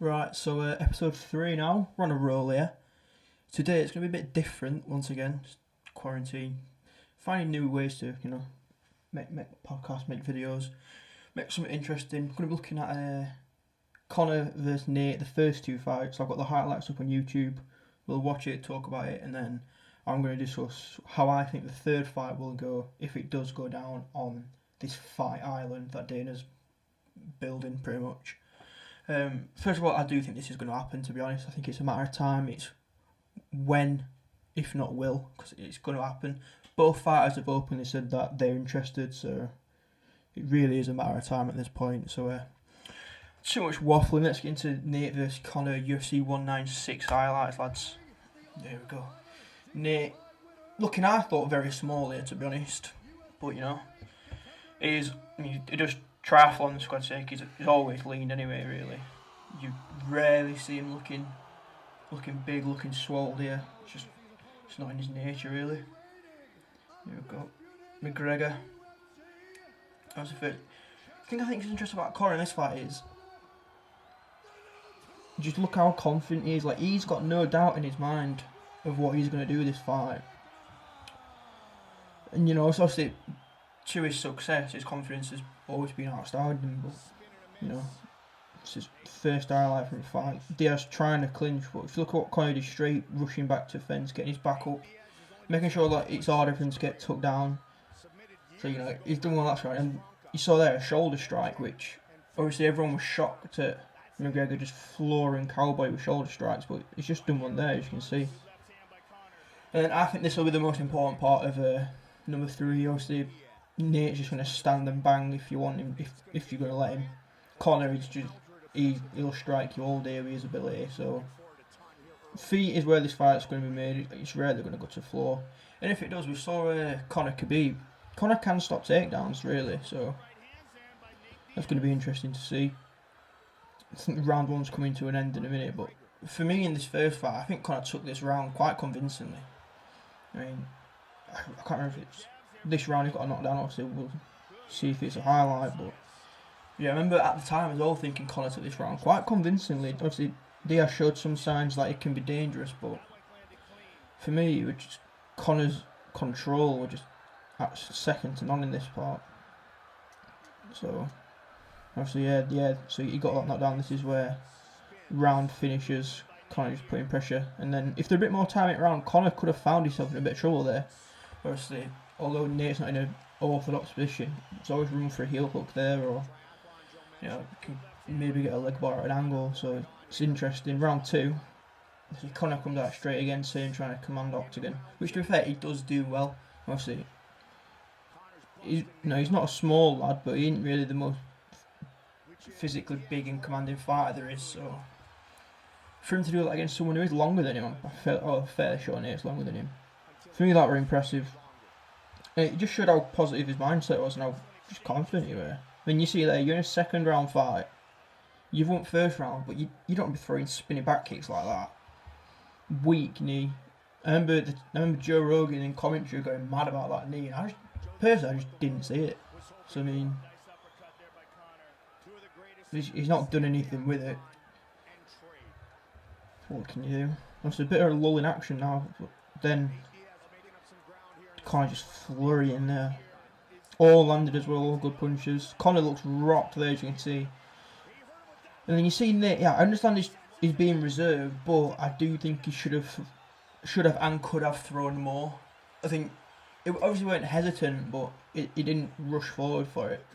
Right, so episode 3 now. We're on a roll here. Today it's going to be a bit different once again. Just quarantine. Finding new ways to, make podcasts, make videos, make something interesting. Going to be looking at Conor versus Nate, the first two fights. I've got the highlights up on YouTube. We'll watch it, talk about it, and then I'm going to discuss how I think the third fight will go, if it does go down on this fight island that Dana's building pretty much. First of all, I do think this is going to happen, to be honest. I think it's a matter of time. It's when, if not will, because it's going to happen. Both fighters have openly said that they're interested, so it really is a matter of time at this point. So, too much waffling. Let's get into Nate versus Conor UFC 196 highlights, lads. There we go. Nate, looking, I thought, very small here, to be honest. But, he does triathlon, for God's sake. He's always lean anyway, really. You rarely see him looking big, looking swole here. It's not in his nature, really. Here we go. McGregor. That was the first. The thing I think is interesting about Conor in this fight is just look how confident he is. Like, he's got no doubt in his mind of what he's going to do this fight. And, it's obviously, to his success, his confidence has always been outstanding, but, it's his first highlight from the fight. Diaz trying to clinch, but if you look at what Conor did, straight rushing back to fence, getting his back up, making sure that it's harder for him to get tucked down. So, he's done well, that's right. And you saw there a shoulder strike, which obviously everyone was shocked at McGregor just flooring Cowboy with shoulder strikes, but he's just done one there, as you can see. And then I think this will be the most important part of number 3. Obviously, Nate's just going to stand and bang if you want him, if you're going to let him. Conor is just, he'll strike you all day with his ability, so feet is where this fight's going to be made. It's rarely going to go to the floor. And if it does, we saw Conor Khabib. Conor can stop takedowns, really, so that's going to be interesting to see. I think round 1's coming to an end in a minute, but for me in this first fight, I think Conor took this round quite convincingly. I mean, I can't remember if it's this round he got a knockdown. Obviously, we'll see if it's a highlight, but yeah, I remember at the time I was all thinking Conor took this round quite convincingly. Obviously, Diaz showed some signs that it can be dangerous, but for me, it was just Conor's control were just second to none in this part. So obviously, yeah. So he got that knockdown. This is where round finishes. Conor just putting pressure, and then if there's a bit more time in the round, Conor could have found himself in a bit of trouble there. Obviously, although Nate's not in an orthodox position, there's always room for a heel hook there, or can maybe get a leg bar at an angle. So it's interesting. Round 2, Conor comes out straight again, same trying to command octagon, which to be fair he does do well. Obviously, he's not a small lad, but he ain't really the most physically big and commanding fighter there is. So for him to do that against someone who is longer than him, I'm fairly sure Nate's longer than him. For me, that were impressive. And it just showed how positive his mindset was and how just confident he were. I mean, you see there, you're in a second round fight. You've won first round, but you don't be throwing spinning back kicks like that. Weak knee. I remember Joe Rogan in commentary going mad about that knee, and I just didn't see it. So I mean, he's not done anything with it. What can you do? There's a bit of a lull in action now, but then Conor just flurrying there. All landed as well, all good punches. Conor looks rocked there, as you can see. And then you see Nate, yeah, I understand he's being reserved, but I do think he should have and could have thrown more. I think it obviously weren't hesitant, but he didn't rush forward for it.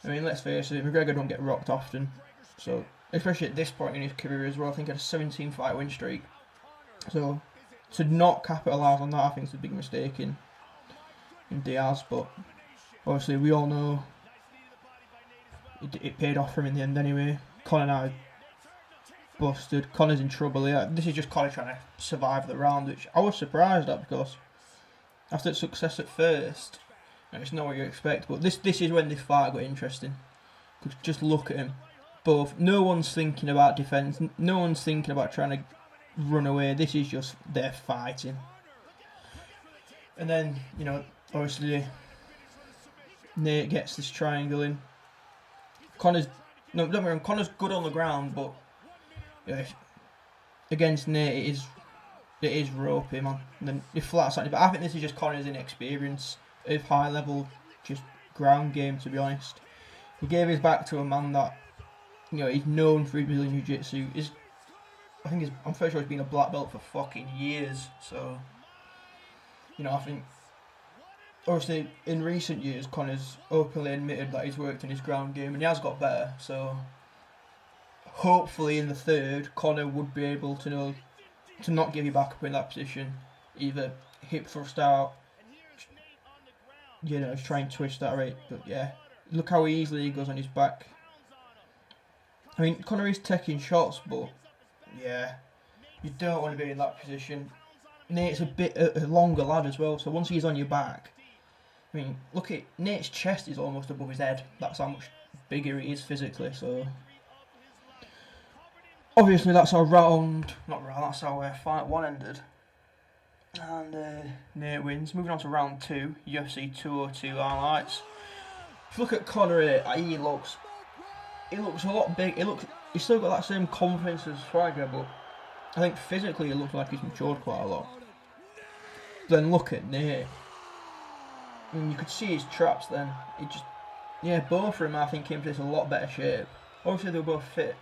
I mean, let's face it, McGregor don't get rocked often, so especially at this point in his career as well. I think he had a 17-fight win streak, so to not capitalise on that, I think is a big mistake in Diaz. But obviously, we all know it paid off for him in the end anyway. Conor now busted. Conor's in trouble here. This is just Conor trying to survive the round, which I was surprised at, because after its success at first, it's not what you expect. But this is when this fight got interesting. Because just look at him. Both. No one's thinking about defence. No one's thinking about trying to run away. This is just they're fighting. And then, obviously, Nate gets this triangle in. Connor's good on the ground, but Yeah, against Nate, it is ropey, man. And then he flats on it, but I think this is just Conor's inexperience of high level, just ground game. To be honest, he gave his back to a man that, you know, he's known for his Brazilian Jiu-Jitsu. I'm pretty sure he's been a black belt for fucking years. So, you know, I think obviously in recent years, Conor's openly admitted that he's worked on his ground game and he has got better. So, hopefully in the third, Conor would be able to not give you back up in that position, either hip thrust out, you know, try and twist that right. But yeah, look how easily he goes on his back. I mean, Conor is taking shots, but yeah, you don't want to be in that position. Nate's a bit a longer lad as well, so once he's on your back, I mean, look at Nate's chest is almost above his head. That's how much bigger he is physically. So obviously that's how that's how fight 1 ended. And Nate wins. Moving on to round 2, UFC 202 highlights. If you look at Conor here, he looks a lot big. He's still got that same confidence as Swagger, but I think physically it looks like he's matured quite a lot. Then look at Nate. I mean, you could see his traps then. Both of them I think came to this in a lot better shape. Obviously they were both fit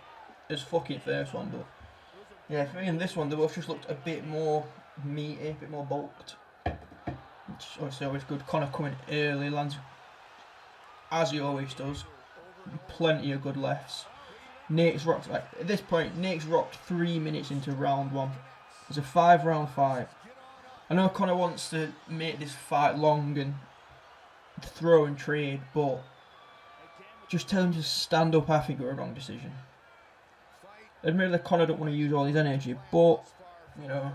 as fucking first one, but yeah, for me in this one they both just looked a bit more meaty, a bit more bulked. Which obviously always good. Conor coming early, lands as he always does. Plenty of good lefts. Nate's rocked, at this point, Nate's rocked 3 minutes into round 1. It's a 5-round fight. I know Conor wants to make this fight long and throw and trade, but just tell him to stand up. I think it was a wrong decision. Admittedly, Conor don't want to use all his energy, but, you know,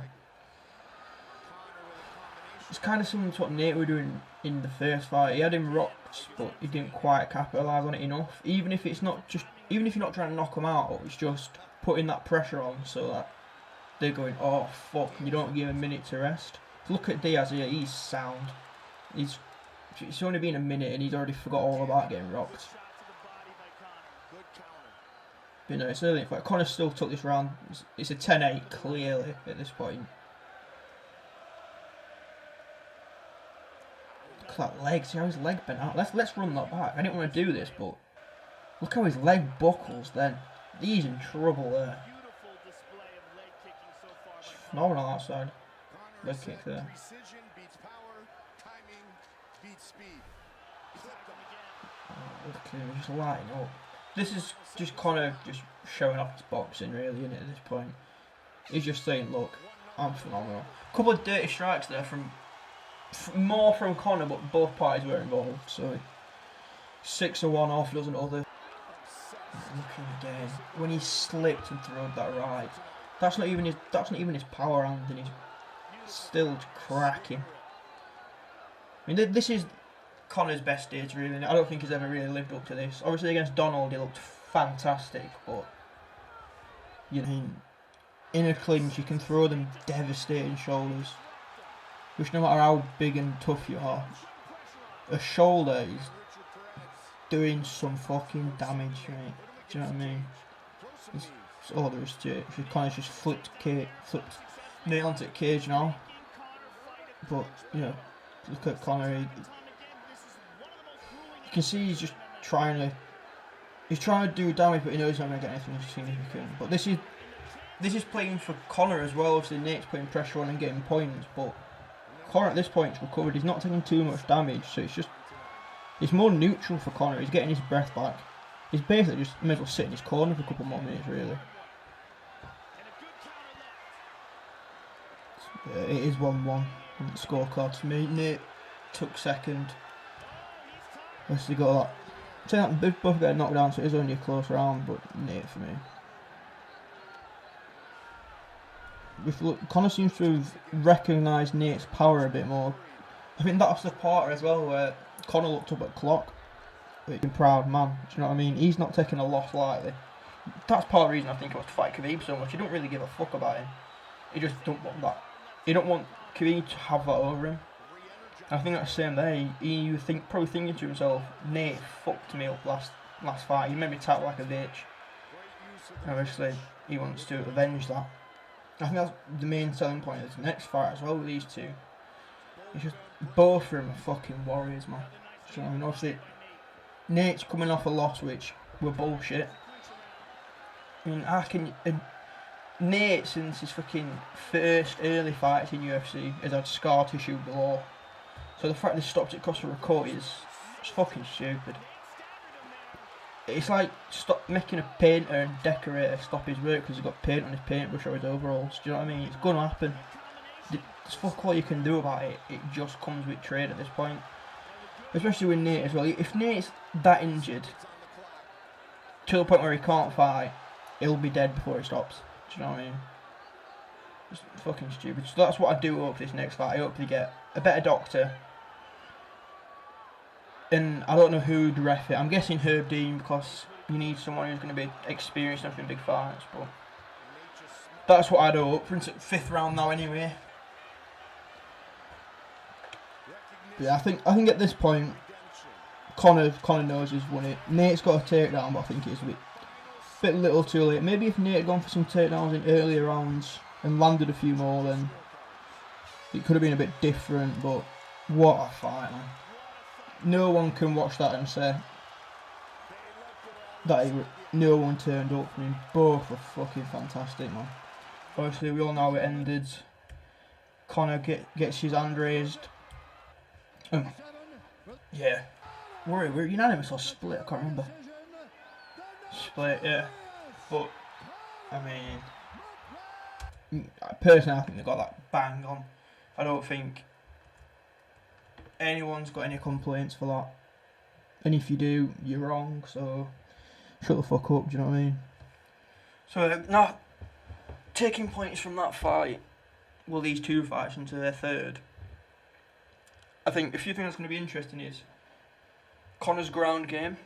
it's kind of similar to what Nate were doing in the first fight. He had him rocked, but he didn't quite capitalise on it enough. Even if you're not trying to knock him out, it's just putting that pressure on so that they're going, oh fuck, you don't give him a minute to rest. Look at Diaz here, he's sound. It's only been a minute and he's already forgot all about getting rocked. But no, it's early in fact. Conor still took this round. It's a 10-8 clearly at this point. Look at that leg, see how his leg bent out. Let's run that back. I didn't want to do this, but look how his leg buckles then. He's in trouble there. Phenomenal outside. Leg kick there. Look at him just lighting up. This is just Conor just showing off his boxing really, isn't it, at this point. He's just saying, look, I'm phenomenal. A couple of dirty strikes there more from Conor, but both parties were involved, so 6 of one, half a dozen other. Looking again. When he slipped and throwed that right. That's not even his power hand, and he's still cracking. I mean, this is Conor's best days, really. I don't think he's ever really lived up to this. Obviously, against Donald, he looked fantastic, but you know, in a clinch, you can throw them devastating shoulders, which no matter how big and tough you are, a shoulder is doing some fucking damage, right? Do you know what I mean? It's all there is to it. Connor's just flipped Nate onto the cage now. But, you know, look at Conor. You can see he's just trying to do damage, but he knows he's not going to get anything significant. But this is playing for Conor as well. Obviously, Nate's putting pressure on and getting points, but Conor at this point is recovered. He's not taking too much damage, so it's more neutral for Conor. He's getting his breath back. He's basically just may as well sit in his corner for a couple more minutes, really. Yeah, it is 1-1 on the scorecard for me. Nate took second. Obviously got that. They both got knocked down, so it is only a close round, but Nate for me. Conor seems to have recognised Nate's power a bit more. I think that's the part as well where Conor looked up at the clock. He's a proud man, do you know what I mean? He's not taking a loss lightly. That's part of the reason I think he wants to fight Khabib so much. He don't really give a fuck about him. He just don't want that. He don't want Khabib to have that over him. I think that's the same there. He probably thinking to himself, Nate fucked me up last fight. He made me tap like a bitch. Obviously, he wants to avenge that. I think that's the main selling point of this next fight as well with these two. It's just both of them are fucking warriors, man. So I mean, obviously, Nate's coming off a loss which were bullshit. I mean, Nate, since his fucking first early fights in UFC, has had scar tissue galore. So the fact they stopped it across the record is fucking stupid. It's like stop making a painter and decorator stop his work because he's got paint on his paintbrush or his overalls. Do you know what I mean? It's going to happen. There's fuck all you can do about it. It just comes with trade at this point. Especially with Nate as well. If Nate's that injured to the point where he can't fight, he'll be dead before he stops. Do you know what I mean? It's fucking stupid. So that's what I do hope this next fight. I hope they get a better doctor. And I don't know who'd ref it. I'm guessing Herb Dean because you need someone who's going to be experienced enough in big fights. But that's what I'd hope. We're into 5th round now anyway. But yeah, I think at this point, Conor knows he's won it. Nate's got a takedown, but I think it's a bit little too late. Maybe if Nate had gone for some takedowns in earlier rounds and landed a few more, then it could have been a bit different. But what a fight, man. No one can watch that and say that no one turned up. I mean, both were fucking fantastic, man. Obviously, we all know how it ended. Conor gets his hand raised. Yeah. We're unanimous or split, I can't remember. Split, yeah. But, I mean, personally, I think they got that bang on. I don't think anyone's got any complaints for that. And if you do, you're wrong, so shut the fuck up, do you know what I mean? So, now, taking points from that fight, well, these two fights into their third, I think a few things that's going to be interesting is Conor's ground game.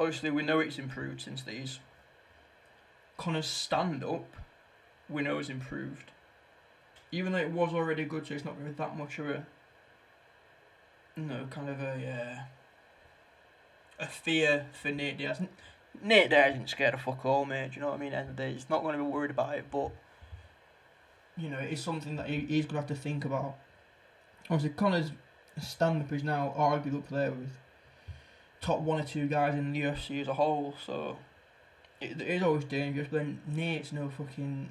Obviously, we know it's improved since these. Conor's stand-up, we know is improved. Even though it was already good, so it's not really that much of a fear for Nate Diaz. Nate Diaz isn't scared of fuck all, mate. Do you know what I mean? At the end of the day, he's not going to be worried about it, but you know, it's something that he's going to have to think about. Obviously, Conor's stand-up is now arguably up there with top 1 or 2 guys in the UFC as a whole, so it is always dangerous. But Nate's no fucking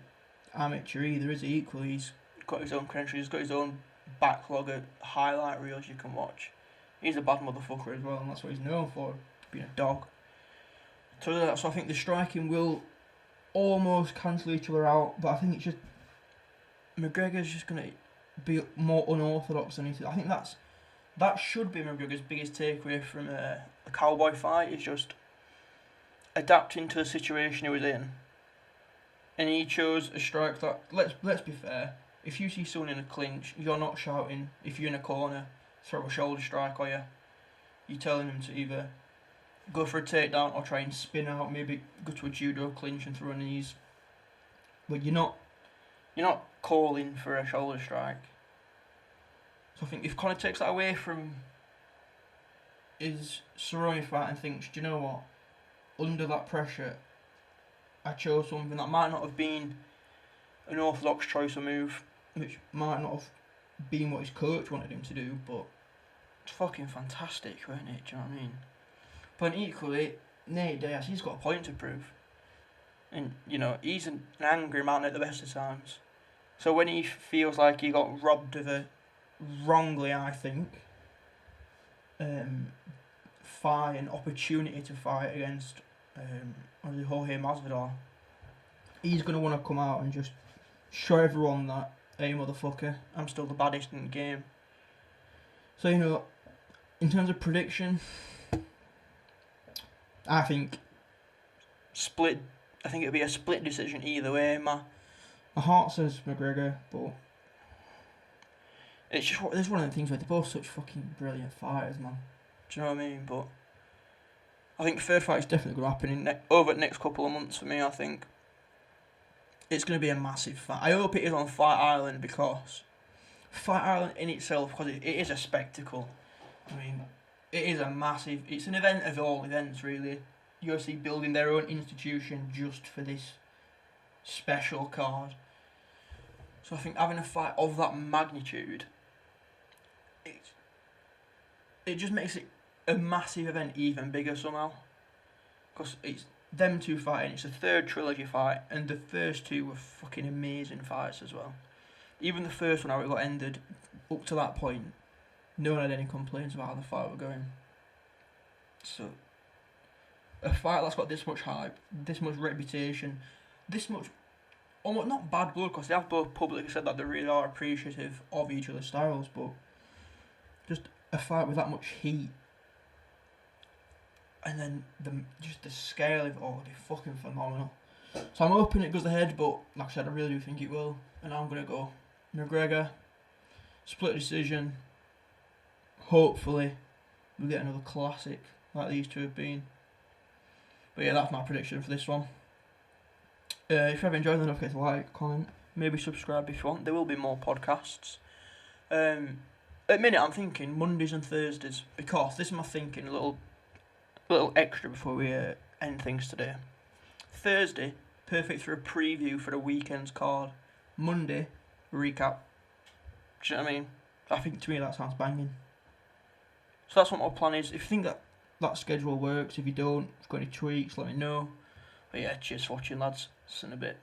amateur either, is he? Equally, he's got his own credentials, he's got his own backlog of highlight reels you can watch. He's a bad motherfucker as well, and that's what he's known for, being a dog. So I think the striking will almost cancel each other out, but I think it's just McGregor's just going to be more unorthodox than anything. I think that should be McGregor's biggest takeaway from a cowboy fight, is just adapting to the situation he was in. And he chose a strike that, let's be fair, if you see someone in a clinch, you're not shouting, if you're in a corner, throw a shoulder strike, are you? You're telling him to either go for a takedown or try and spin out, maybe go to a judo clinch and throw a knees. But you're not calling for a shoulder strike. So I think if Conor takes that away from his Cerrone fight and thinks, do you know what, under that pressure, I chose something that might not have been an orthodox choice or move, which might not have been what his coach wanted him to do, but it's fucking fantastic, wasn't it? Do you know what I mean? But equally, Nate Diaz, he's got a point to prove. And, you know, he's an angry man at the best of times. So when he feels like he got robbed of a, wrongly I think, fight, an opportunity to fight against Jorge Masvidal, he's going to want to come out and just show everyone that, hey motherfucker, I'm still the baddest in the game. So, you know, in terms of prediction, I think it'll be a split decision either way. My heart says McGregor, but it's one of the things where they're both such fucking brilliant fighters, man. Do you know what I mean? But I think the third fight is definitely going to happen over the next couple of months for me. I think it's going to be a massive fight. I hope it is on Fight Island, because Fight Island in itself, because it is a spectacle. I mean, it is a massive. It's an event of all events, really. UFC building their own institution just for this special card. So I think having a fight of that magnitude, it just makes it a massive event even bigger somehow. Because it's them two fighting, it's a third trilogy fight, and the first two were fucking amazing fights as well. Even the first one, how it got ended, up to that point, no one had any complaints about how the fight were going. So, a fight that's got this much hype, this much reputation, this much, almost not bad blood, because they have both publicly said that they really are appreciative of each other's styles, but just a fight with that much heat, and then the scale of it all, they're fucking phenomenal. So I'm hoping it goes ahead, but like I said, I really do think it will, and I'm going to go McGregor, split decision. Hopefully we'll get another classic like these two have been. But yeah, that's my prediction for this one. If you have enjoyed, then don't forget to like, comment, maybe subscribe if you want. There will be more podcasts. At the minute I'm thinking Mondays and Thursdays, because this is my thinking, a little extra before we end things today. Thursday, perfect for a preview for the weekend's card. Monday, recap. Do you know what I mean? I think to me that sounds banging. So that's what my plan is. If you think that schedule works, if you don't, if you've got any tweaks, let me know. But yeah, cheers for watching, lads. See you in a bit.